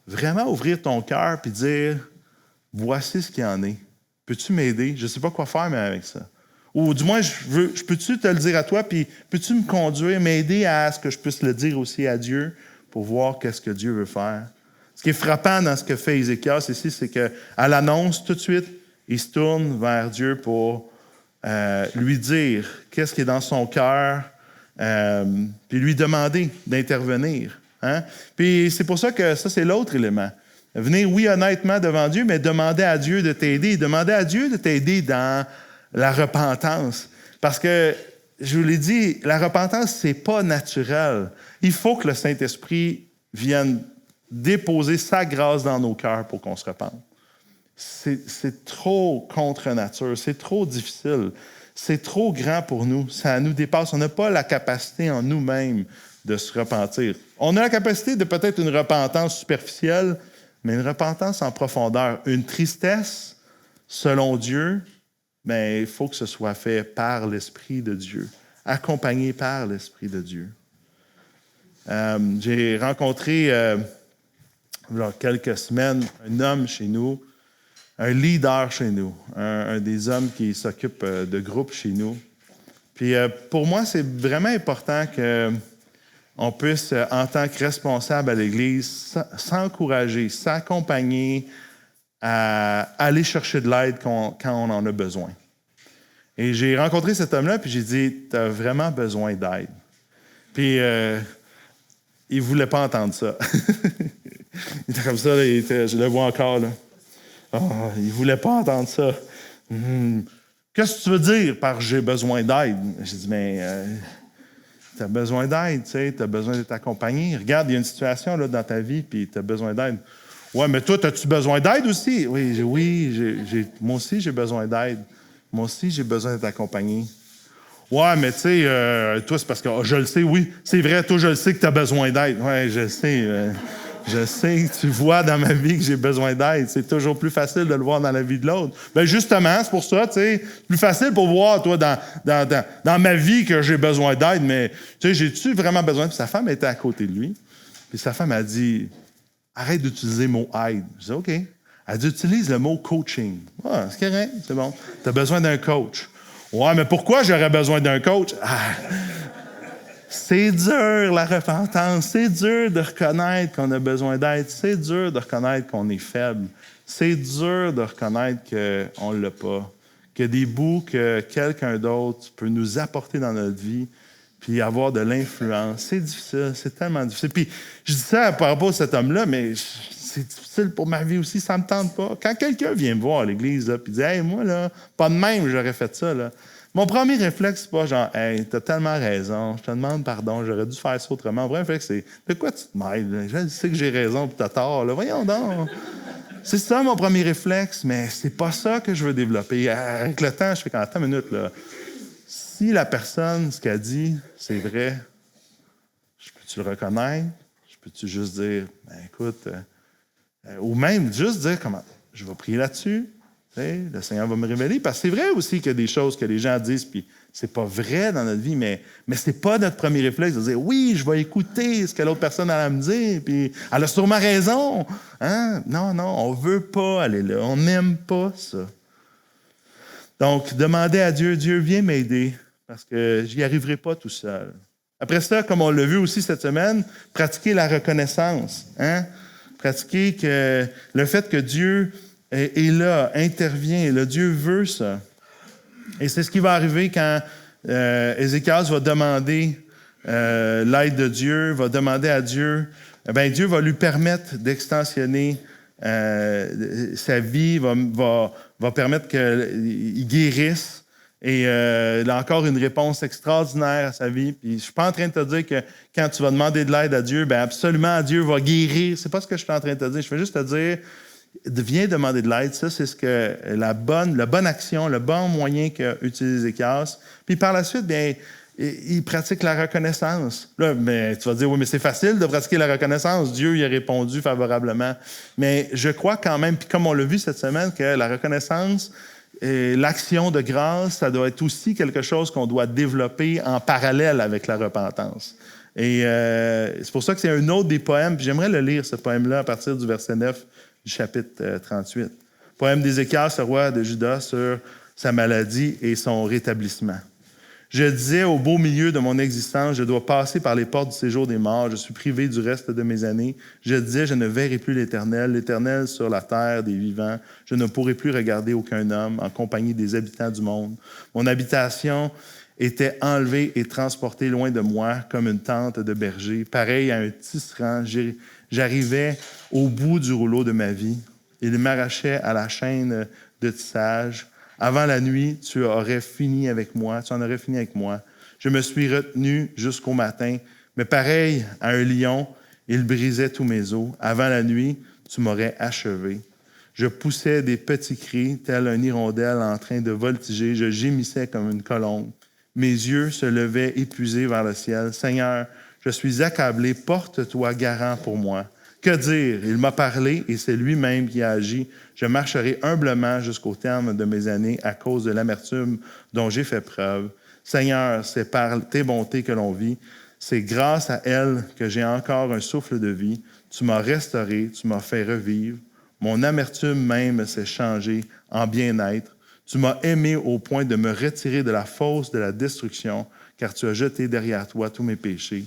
[SPEAKER 1] vraiment ouvrir ton cœur puis dire « Voici ce qu'il y en est. Peux-tu m'aider? Je ne sais pas quoi faire, mais avec ça. » Ou du moins, je peux-tu te le dire à toi, puis peux-tu me conduire, m'aider à ce que je puisse le dire aussi à Dieu pour voir qu'est-ce que Dieu veut faire? Ce qui est frappant dans ce que fait Ézéchias ici, c'est qu'à l'annonce, tout de suite, il se tourne vers Dieu pour lui dire qu'est-ce qui est dans son cœur, puis lui demander d'intervenir. Hein? Puis c'est pour ça que ça, c'est l'autre élément. Venir, oui, honnêtement devant Dieu, mais demander à Dieu de t'aider. Demander à Dieu de t'aider dans la repentance. Parce que, je vous l'ai dit, la repentance, c'est pas naturel. Il faut que le Saint-Esprit vienne déposer sa grâce dans nos cœurs pour qu'on se repente. C'est trop contre nature, c'est trop difficile, c'est trop grand pour nous, ça nous dépasse. On n'a pas la capacité en nous-mêmes de se repentir. On a la capacité de peut-être une repentance superficielle, mais une repentance en profondeur, une tristesse, selon Dieu, mais il faut que ce soit fait par l'Esprit de Dieu, accompagné par l'Esprit de Dieu. J'ai rencontré, il y a quelques semaines, un homme chez nous, un leader chez nous, un des hommes qui s'occupe de groupes chez nous. Puis pour moi, c'est vraiment important qu'on puisse, en tant que responsable à l'Église, s'encourager, s'accompagner à aller chercher de l'aide quand on en a besoin. Et j'ai rencontré cet homme-là, puis j'ai dit, « Tu as vraiment besoin d'aide. » Puis il ne voulait pas entendre ça. Il était comme ça, là, je le vois encore, là. Oh, il ne voulait pas entendre ça. Qu'est-ce que tu veux dire par « j'ai besoin d'aide » ? J'ai dit, mais tu as besoin d'aide, tu sais, tu as besoin d'être accompagné. Regarde, il y a une situation là, dans ta vie, puis tu as besoin d'aide. Ouais, mais toi, as-tu besoin d'aide aussi? Oui, moi aussi, j'ai besoin d'aide. Moi aussi, j'ai besoin d'être accompagné. Ouais, mais tu sais, toi, c'est parce que je le sais, oui, c'est vrai, toi, je le sais que tu as besoin d'aide. Oui, je le sais. Je sais, tu vois dans ma vie que j'ai besoin d'aide. C'est toujours plus facile de le voir dans la vie de l'autre. Bien, justement, c'est pour ça, tu sais, c'est plus facile pour voir, toi, dans ma vie que j'ai besoin d'aide, mais, tu sais, j'ai-tu vraiment besoin? Puis sa femme était à côté de lui. Puis sa femme a dit, arrête d'utiliser le mot aide. Je dis, OK. Elle dit, utilise le mot coaching. Ah, c'est correct, c'est bon. Tu as besoin d'un coach. Ouais, mais pourquoi j'aurais besoin d'un coach? Ah. C'est dur, la repentance. C'est dur de reconnaître qu'on a besoin d'aide. C'est dur de reconnaître qu'on est faible. C'est dur de reconnaître qu'on ne l'a pas. Qu'il y a des bouts que quelqu'un d'autre peut nous apporter dans notre vie puis avoir de l'influence. C'est difficile, c'est tellement difficile. Puis je dis ça par rapport à cet homme-là, mais c'est difficile pour ma vie aussi, ça ne me tente pas. Quand quelqu'un vient me voir à l'église et dit « Hey, moi, là, pas de même, j'aurais fait ça. » Mon premier réflexe, c'est pas genre « Hey, t'as tellement raison, je te demande pardon, j'aurais dû faire ça autrement. » Mon premier réflexe, c'est « De quoi tu te mêles? Je sais que j'ai raison puis t'as tort. Là. Voyons donc. » C'est ça mon premier réflexe, mais c'est pas ça que je veux développer. Avec le temps, je fais « Attends une minute, là. Si la personne, ce qu'elle dit, c'est vrai, je peux-tu le reconnaître? Je peux-tu juste dire « Ben écoute... ou même juste dire comment je vais prier là-dessus. Le Seigneur va me révéler. Parce que c'est vrai aussi qu'il y a des choses que les gens disent, puis c'est pas vrai dans notre vie, mais c'est pas notre premier réflexe de dire oui, je vais écouter ce que l'autre personne a à me dire, puis elle a sûrement raison. Hein? Non, on veut pas aller là. On n'aime pas ça. Donc, demandez à Dieu, Dieu, viens m'aider, parce que j'y arriverai pas tout seul. Après ça, comme on l'a vu aussi cette semaine, pratiquer la reconnaissance. Hein? Pratiquer le fait que Dieu est là, intervient, et le Dieu veut ça. Et c'est ce qui va arriver quand Ézéchias va demander l'aide de Dieu, va demander à Dieu, Dieu va lui permettre d'extensionner sa vie va permettre qu'il guérisse. Et il a encore une réponse extraordinaire à sa vie. Puis je ne suis pas en train de te dire que quand tu vas demander de l'aide à Dieu, bien absolument Dieu va guérir. C'est pas ce que je suis en train de te dire. Je veux juste te dire, viens demander de l'aide. Ça, c'est ce que la bonne action, le bon moyen qu'a utilisé Ézéchias. Puis par la suite, bien, il pratique la reconnaissance. Là, mais tu vas dire, oui, mais c'est facile de pratiquer la reconnaissance. Dieu y a répondu favorablement. Mais je crois quand même, puis comme on l'a vu cette semaine, que la reconnaissance et l'action de grâce, ça doit être aussi quelque chose qu'on doit développer en parallèle avec la repentance. Et c'est pour ça que c'est un autre des poèmes, puis j'aimerais le lire, ce poème-là, à partir du verset 9 du chapitre 38. Poème d'Ézéchias, le roi de Juda, sur sa maladie et son rétablissement. Je disais au beau milieu de mon existence, je dois passer par les portes du séjour des morts, je suis privé du reste de mes années. Je disais, je ne verrai plus l'Éternel sur la terre des vivants. Je ne pourrai plus regarder aucun homme en compagnie des habitants du monde. Mon habitation était enlevée et transportée loin de moi comme une tente de berger. Pareil à un tisserand, j'arrivais au bout du rouleau de ma vie. Il m'arrachait à la chaîne de tissage. Avant la nuit, tu en aurais fini avec moi. Je me suis retenu jusqu'au matin, mais pareil à un lion, il brisait tous mes os. Avant la nuit, tu m'aurais achevé. Je poussais des petits cris, tel un hirondelle en train de voltiger. Je gémissais comme une colombe. Mes yeux se levaient épuisés vers le ciel. Seigneur, je suis accablé, porte-toi garant pour moi. Que dire? Il m'a parlé et c'est lui-même qui a agi. Je marcherai humblement jusqu'au terme de mes années à cause de l'amertume dont j'ai fait preuve. Seigneur, c'est par tes bontés que l'on vit. C'est grâce à elles que j'ai encore un souffle de vie. Tu m'as restauré, tu m'as fait revivre. Mon amertume même s'est changée en bien-être. Tu m'as aimé au point de me retirer de la fosse de la destruction, car tu as jeté derrière toi tous mes péchés.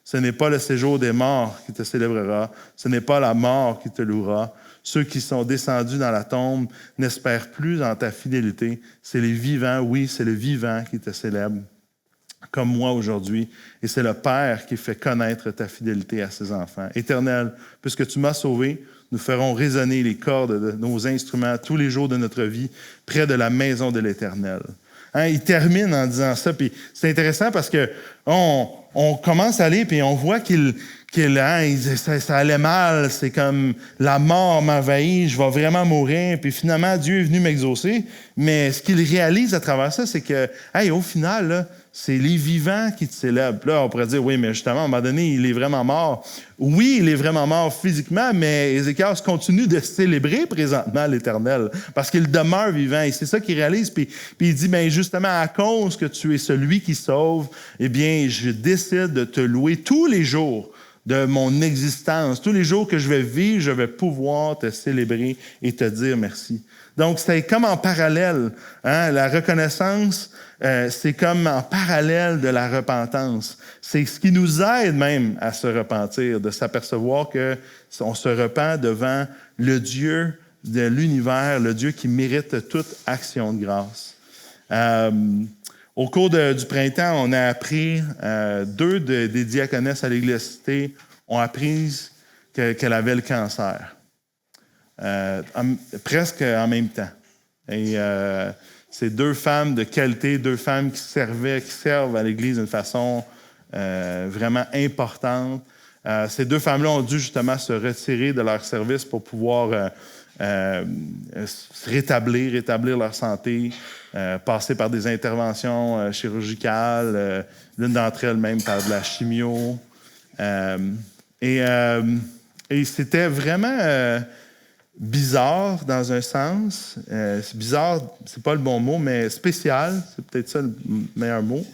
[SPEAKER 1] Ce n'est pas le séjour des morts qui te célébrera, ce n'est pas la mort qui te louera. Ceux qui sont descendus dans la tombe n'espèrent plus en ta fidélité. C'est les vivants, oui, c'est le vivant qui te célèbre, comme moi aujourd'hui. Et c'est le Père qui fait connaître ta fidélité à ses enfants. Éternel, puisque tu m'as sauvé, nous ferons résonner les cordes de nos instruments tous les jours de notre vie près de la maison de l'Éternel. Hein, il termine en disant ça, puis c'est intéressant parce que on commence à aller, puis on voit ça allait mal, c'est comme la mort m'envahit, je vais vraiment mourir, puis finalement, Dieu est venu m'exaucer. Mais ce qu'il réalise à travers ça, c'est que, au final, là, c'est les vivants qui te célèbrent. Puis là, on pourrait dire, oui, mais justement, à un moment donné, il est vraiment mort. Oui, il est vraiment mort physiquement, mais Ézéchias continue de célébrer présentement l'Éternel parce qu'il demeure vivant. Et c'est ça qu'il réalise. Puis il dit, bien, justement, à cause que tu es celui qui sauve, eh bien, je décide de te louer tous les jours de mon existence. Tous les jours que je vais vivre, je vais pouvoir te célébrer et te dire merci. Donc, c'est comme en parallèle. Hein? La reconnaissance, c'est comme en parallèle de la repentance. C'est ce qui nous aide même à se repentir, de s'apercevoir qu'on se repent devant le Dieu de l'univers, le Dieu qui mérite toute action de grâce. Au cours du printemps, on a appris, deux des diaconesses à l'Église ont appris qu'elle avait le cancer. Presque en même temps. Et c'est deux femmes de qualité, deux femmes qui servent à l'Église d'une façon vraiment importante. Ces deux femmes-là ont dû justement se retirer de leur service pour pouvoir rétablir leur santé, passer par des interventions chirurgicales, l'une d'entre elles même par de la chimio. Et c'était vraiment bizarre dans un sens. C'est bizarre, c'est pas le bon mot, mais spécial, c'est peut-être ça le meilleur mot.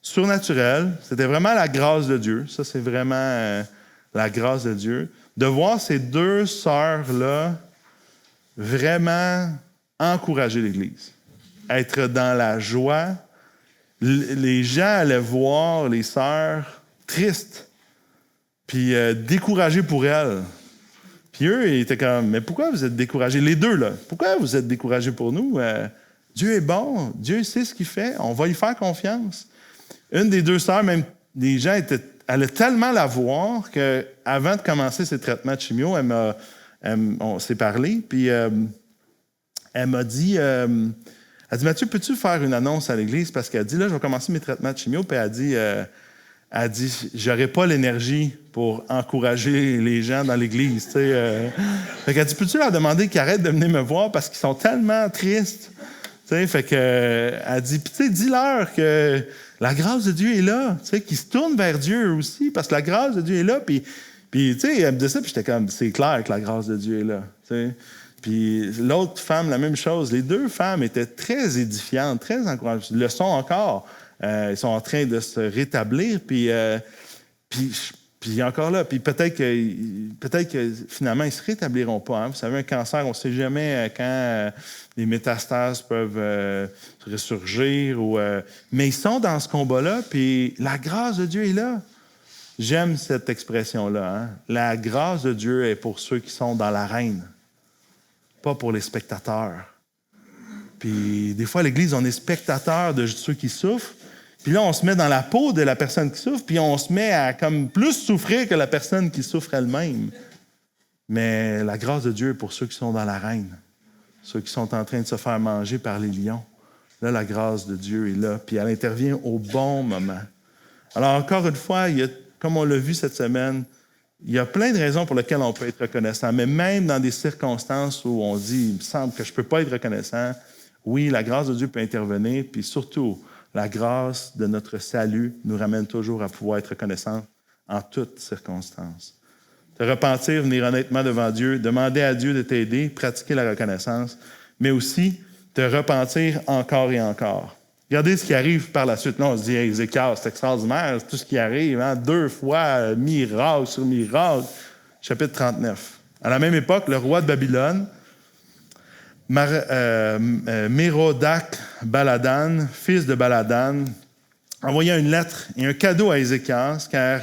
[SPEAKER 1] Surnaturel, c'était vraiment la grâce de Dieu. Ça, c'est vraiment la grâce de Dieu. De voir ces deux sœurs-là vraiment encourager l'Église, être dans la joie. Les gens allaient voir les sœurs tristes, puis découragés pour elles. Puis eux, ils étaient comme, mais pourquoi vous êtes découragés? Les deux, là, pourquoi vous êtes découragés pour nous? Dieu est bon, Dieu sait ce qu'il fait, on va lui faire confiance. Une des deux sœurs, même, les gens allaient tellement la voir qu'avant de commencer ses traitements de chimio, on s'est parlé, puis elle m'a dit, Mathieu, peux-tu faire une annonce à l'église? Parce qu'elle dit, là, je vais commencer mes traitements de chimio, puis elle dit, j'aurais pas l'énergie pour encourager les gens dans l'église. Fait qu'elle dit, peux-tu leur demander qu'ils arrêtent de venir me voir parce qu'ils sont tellement tristes? Fait que, elle dit, dis-leur que la grâce de Dieu est là, qu'ils se tournent vers Dieu aussi, parce que la grâce de Dieu est là. Puis elle me disait ça, puis j'étais comme, c'est clair que la grâce de Dieu est là. Puis l'autre femme, la même chose. Les deux femmes étaient très édifiantes, très encourageantes. Elles le sont encore. Ils sont en train de se rétablir, puis encore là, puis peut-être que finalement, ils ne se rétabliront pas. Hein. Vous savez, un cancer, on ne sait jamais quand les métastases peuvent ressurgir. Mais ils sont dans ce combat-là, puis la grâce de Dieu est là. J'aime cette expression-là. Hein. La grâce de Dieu est pour ceux qui sont dans l'arène, pas pour les spectateurs. Puis des fois, à l'Église, on est spectateur de ceux qui souffrent. Puis là, on se met dans la peau de la personne qui souffre, puis on se met à comme plus souffrir que la personne qui souffre elle-même. Mais la grâce de Dieu est pour ceux qui sont dans l'arène, ceux qui sont en train de se faire manger par les lions. Là, la grâce de Dieu est là, puis elle intervient au bon moment. Alors, encore une fois, comme on l'a vu cette semaine, il y a plein de raisons pour lesquelles on peut être reconnaissant, mais même dans des circonstances où on dit, il me semble que je ne peux pas être reconnaissant, oui, la grâce de Dieu peut intervenir, puis surtout, la grâce de notre salut nous ramène toujours à pouvoir être reconnaissant en toutes circonstances. Te repentir, venir honnêtement devant Dieu, demander à Dieu de t'aider, pratiquer la reconnaissance, mais aussi te repentir encore et encore. Regardez ce qui arrive par la suite. Là, on se dit, hey, Ézéchias, c'est extraordinaire, c'est tout ce qui arrive, hein? 2 fois, miracle sur miracle. Chapitre 39. À la même époque, le roi de Babylone, Mérodach Baladan, fils de Baladan, envoya une lettre et un cadeau à Ézéchias car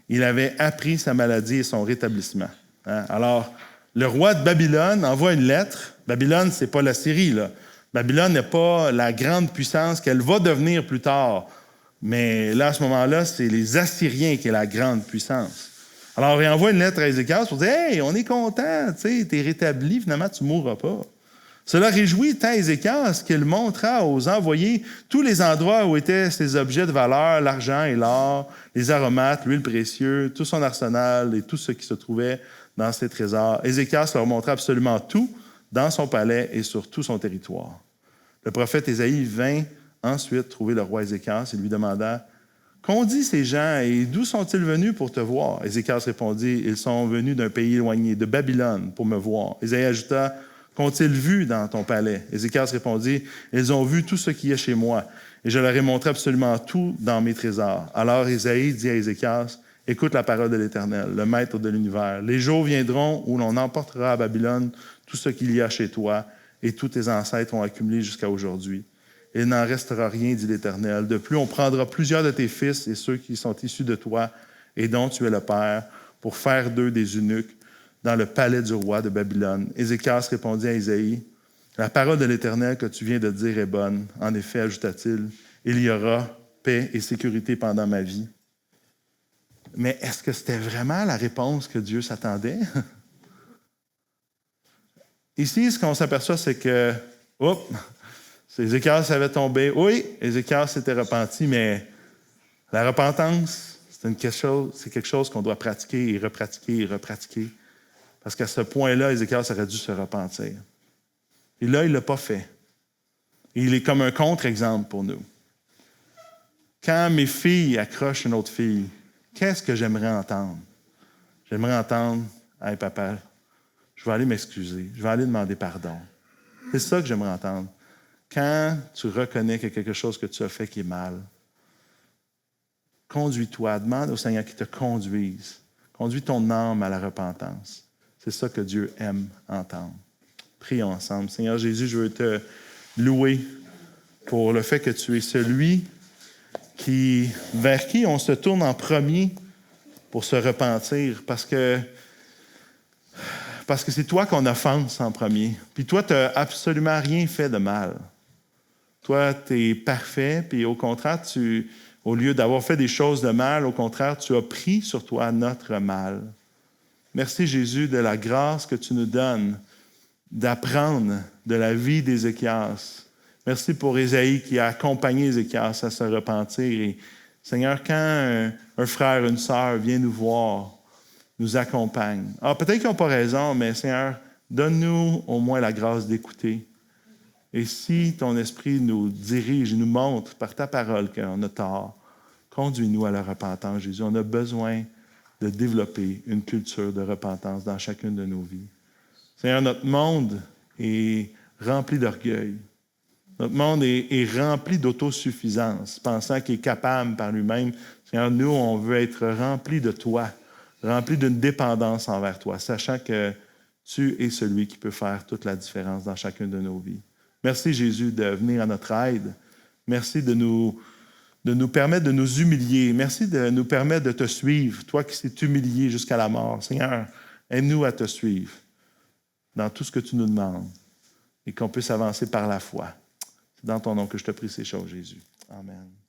[SPEAKER 1] il avait appris sa maladie et son rétablissement. Hein? Alors, le roi de Babylone envoie une lettre. Babylone, ce n'est pas la Syrie, là. Babylone n'est pas la grande puissance qu'elle va devenir plus tard. Mais là, à ce moment-là, c'est les Assyriens qui est la grande puissance. Alors, il envoie une lettre à Ézéchias pour dire « Hey, on est content, tu es rétabli, finalement, tu ne mourras pas. » Cela réjouit tant Ézéchias qu'il montra aux envoyés tous les endroits où étaient ses objets de valeur, l'argent et l'or, les aromates, l'huile précieuse, tout son arsenal et tout ce qui se trouvait dans ses trésors. Ézéchias leur montra absolument tout dans son palais et sur tout son territoire. Le prophète Ésaïe vint ensuite trouver le roi Ézéchias et lui demanda « Qu'ont dit ces gens et d'où sont-ils venus pour te voir? » Ézéchias répondit « Ils sont venus d'un pays éloigné, de Babylone, pour me voir. » Ésaïe ajouta « Qu'ont-ils vu dans ton palais? » Ézéchias répondit « Ils ont vu tout ce qui est chez moi, et je leur ai montré absolument tout dans mes trésors. » Alors Ésaïe dit à Ézéchias « Écoute la parole de l'Éternel, le Maître de l'univers. Les jours viendront où l'on emportera à Babylone tout ce qu'il y a chez toi, et tous tes ancêtres ont accumulé jusqu'à aujourd'hui. Il n'en restera rien, dit l'Éternel. De plus, on prendra plusieurs de tes fils et ceux qui sont issus de toi et dont tu es le père, pour faire d'eux des eunuques dans le palais du roi de Babylone. » Ézéchias répondit à Ésaïe, « La parole de l'Éternel que tu viens de dire est bonne. En effet, ajouta-t-il, il y aura paix et sécurité pendant ma vie. » Mais est-ce que c'était vraiment la réponse que Dieu s'attendait? Ici, ce qu'on s'aperçoit, c'est que, Ézéchias avait tombé. Oui, Ézéchias s'était repenti, mais la repentance, c'est quelque chose qu'on doit pratiquer et repratiquer et repratiquer. Parce qu'à ce point-là, Ézéchias aurait dû se repentir. Et là, il ne l'a pas fait. Et il est comme un contre-exemple pour nous. Quand mes filles accrochent une autre fille, qu'est-ce que j'aimerais entendre? J'aimerais entendre « Hey, papa, je vais aller m'excuser. Je vais aller demander pardon. » C'est ça que j'aimerais entendre. Quand tu reconnais qu'il y a quelque chose que tu as fait qui est mal, conduis-toi, demande au Seigneur qu'il te conduise. Conduis ton âme à la repentance. C'est ça que Dieu aime entendre. Prions ensemble. Seigneur Jésus, je veux te louer pour le fait que tu es celui vers qui on se tourne en premier pour se repentir, parce que c'est toi qu'on offense en premier. Puis toi, tu n'as absolument rien fait de mal. Toi, tu es parfait, puis au contraire, au lieu d'avoir fait des choses de mal, au contraire, tu as pris sur toi notre mal. Merci, Jésus, de la grâce que tu nous donnes d'apprendre de la vie d'Ézéchias. Merci pour Ésaïe qui a accompagné Ézéchias à se repentir. Et, Seigneur, quand un frère, une sœur vient nous voir, nous accompagne. Alors, peut-être qu'ils n'ont pas raison, mais Seigneur, donne-nous au moins la grâce d'écouter. Et si ton esprit nous dirige, nous montre par ta parole qu'on a tort, conduis-nous à la repentance, Jésus. On a besoin de développer une culture de repentance dans chacune de nos vies. Seigneur, notre monde est rempli d'orgueil. Notre monde est rempli d'autosuffisance, pensant qu'il est capable par lui-même. Seigneur, nous, on veut être remplis de toi, remplis d'une dépendance envers toi, sachant que tu es celui qui peut faire toute la différence dans chacune de nos vies. Merci, Jésus, de venir à notre aide. Merci de nous permettre de nous humilier. Merci de nous permettre de te suivre, toi qui t'es humilié jusqu'à la mort. Seigneur, aide-nous à te suivre dans tout ce que tu nous demandes et qu'on puisse avancer par la foi. C'est dans ton nom que je te prie ces choses, Jésus. Amen.